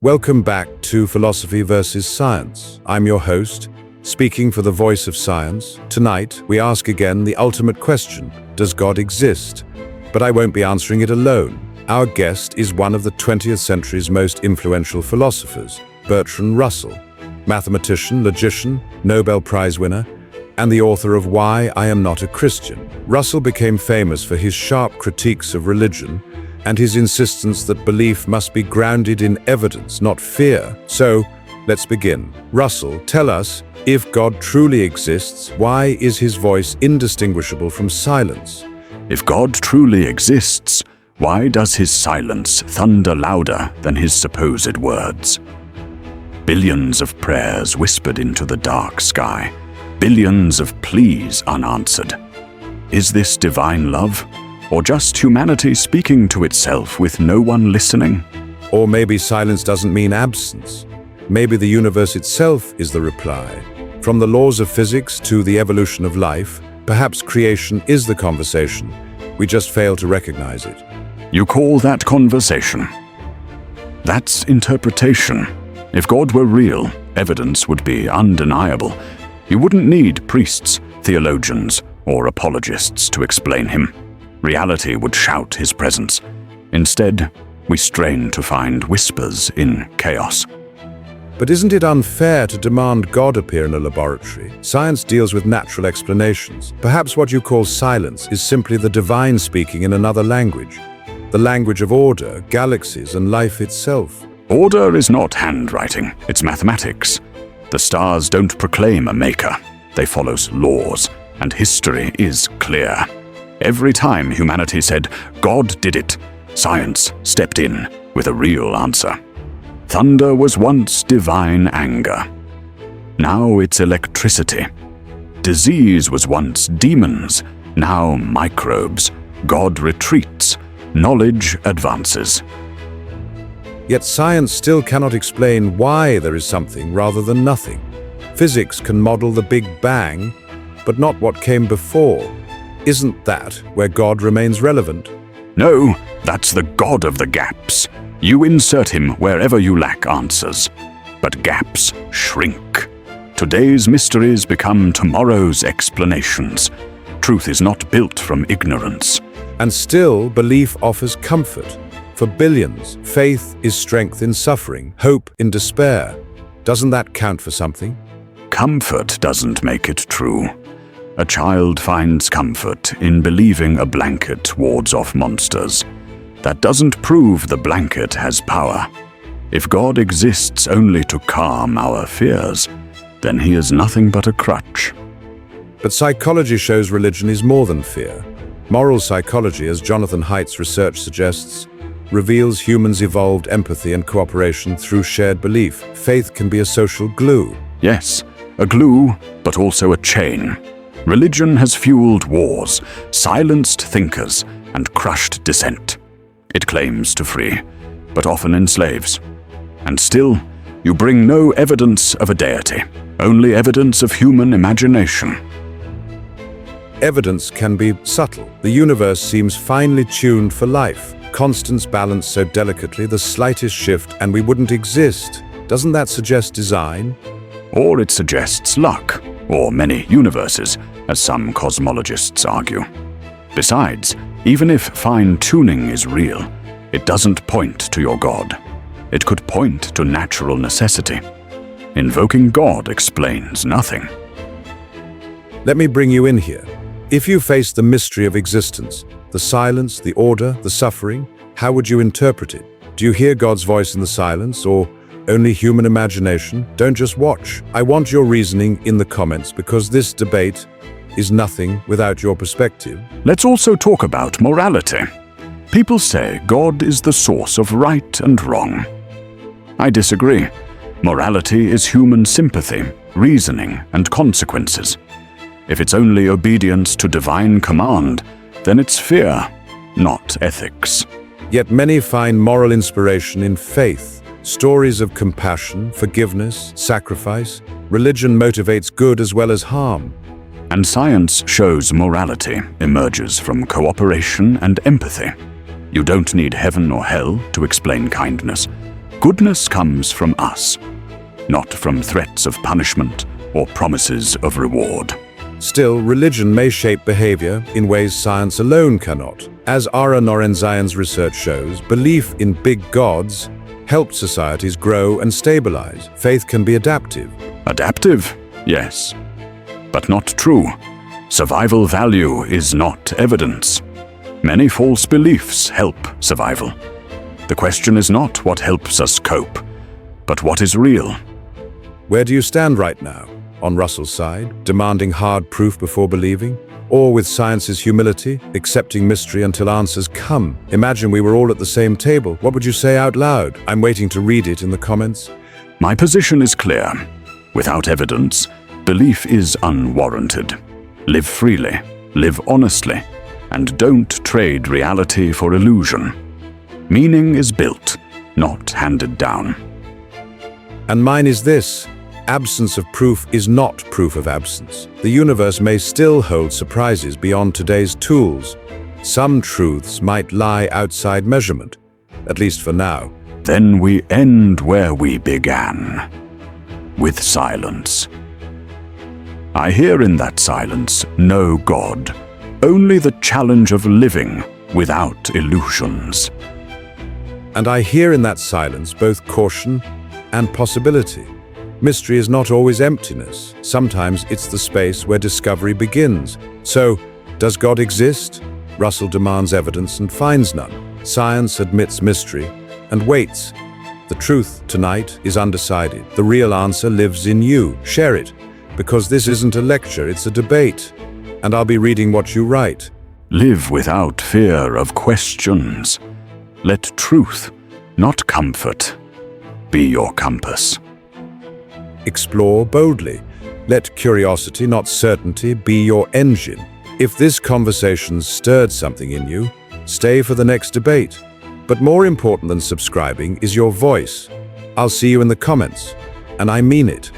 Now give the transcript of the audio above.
Welcome back to Philosophy versus Science. I'm your host, speaking for the voice of science. Tonight, we ask again the ultimate question: does God exist? But I won't be answering it alone. Our guest is one of the 20th century's most influential philosophers, Bertrand Russell, mathematician, logician, Nobel Prize winner, and the author of Why I Am Not a Christian. Russell became famous for his sharp critiques of religion and his insistence that belief must be grounded in evidence, not fear. So, let's begin. Russell, tell us, if God truly exists, why is his voice indistinguishable from silence? If God truly exists, why does his silence thunder louder than his supposed words? Billions of prayers whispered into the dark sky, billions of pleas unanswered. Is this divine love, or just humanity speaking to itself with no one listening? Or maybe silence doesn't mean absence. Maybe the universe itself is the reply. From the laws of physics to the evolution of life, perhaps creation is the conversation. We just fail to recognize it. You call that conversation? That's interpretation. If God were real, evidence would be undeniable. You wouldn't need priests, theologians, or apologists to explain him. Reality would shout his presence. Instead, we strain to find whispers in chaos. But isn't it unfair to demand God appear in a laboratory? Science deals with natural explanations. Perhaps what you call silence is simply the divine speaking in another language. The language of order, galaxies, and life itself. Order is not handwriting, it's mathematics. The stars don't proclaim a maker. They follow laws, and history is clear. Every time humanity said, God did it, science stepped in with a real answer. Thunder was once divine anger. Now it's electricity. Disease was once demons. Now microbes. God retreats. Knowledge advances. Yet science still cannot explain why there is something rather than nothing. Physics can model the Big Bang, but not what came before. Isn't that where God remains relevant? No, that's the God of the gaps. You insert him wherever you lack answers. But gaps shrink. Today's mysteries become tomorrow's explanations. Truth is not built from ignorance. And still, belief offers comfort. For billions, faith is strength in suffering, hope in despair. Doesn't that count for something? Comfort doesn't make it true. A child finds comfort in believing a blanket wards off monsters. That doesn't prove the blanket has power. If God exists only to calm our fears, then he is nothing but a crutch. But psychology shows religion is more than fear. Moral psychology, as Jonathan Haidt's research suggests, reveals humans' evolved empathy and cooperation through shared belief. Faith can be a social glue. Yes, a glue, but also a chain. Religion has fueled wars, silenced thinkers, and crushed dissent. It claims to free, but often enslaves. And still, you bring no evidence of a deity, only evidence of human imagination. Evidence can be subtle. The universe seems finely tuned for life. Constants balanced so delicately, the slightest shift and we wouldn't exist. Doesn't that suggest design? Or it suggests luck, or many universes, as some cosmologists argue. Besides, even if fine-tuning is real, it doesn't point to your God. It could point to natural necessity. Invoking God explains nothing. Let me bring you in here. If you face the mystery of existence, the silence, the order, the suffering, how would you interpret it? Do you hear God's voice in the silence, or only human imagination? Don't just watch. I want your reasoning in the comments, because this debate is nothing without your perspective. Let's also talk about morality. People say God is the source of right and wrong. I disagree. Morality is human sympathy, reasoning, and consequences. If it's only obedience to divine command, then it's fear, not ethics. Yet many find moral inspiration in faith. Stories of compassion, forgiveness, sacrifice. Religion motivates good as well as harm. And science shows morality emerges from cooperation and empathy. You don't need heaven or hell to explain kindness. Goodness comes from us, not from threats of punishment or promises of reward. Still, religion may shape behavior in ways science alone cannot. As Ara Norenzayan's research shows, belief in big gods helped societies grow and stabilize. Faith can be adaptive. Adaptive? Yes. But not true. Survival value is not evidence. Many false beliefs help survival. The question is not what helps us cope, but what is real. Where do you stand right now? On Russell's side, demanding hard proof before believing? Or with science's humility, accepting mystery until answers come? Imagine we were all at the same table. What would you say out loud? I'm waiting to read it in the comments. My position is clear. Without evidence, belief is unwarranted. Live freely, live honestly, and don't trade reality for illusion. Meaning is built, not handed down. And mine is this: absence of proof is not proof of absence. The universe may still hold surprises beyond today's tools. Some truths might lie outside measurement, at least for now. Then we end where we began, with silence. I hear in that silence no God, only the challenge of living without illusions. And I hear in that silence both caution and possibility. Mystery is not always emptiness. Sometimes it's the space where discovery begins. So, does God exist? Russell demands evidence and finds none. Science admits mystery and waits. The truth tonight is undecided. The real answer lives in you. Share it, because this isn't a lecture, it's a debate. And I'll be reading what you write. Live without fear of questions. Let truth, not comfort, be your compass. Explore boldly. Let curiosity, not certainty, be your engine. If this conversation stirred something in you, stay for the next debate. But more important than subscribing is your voice. I'll see you in the comments, and I mean it.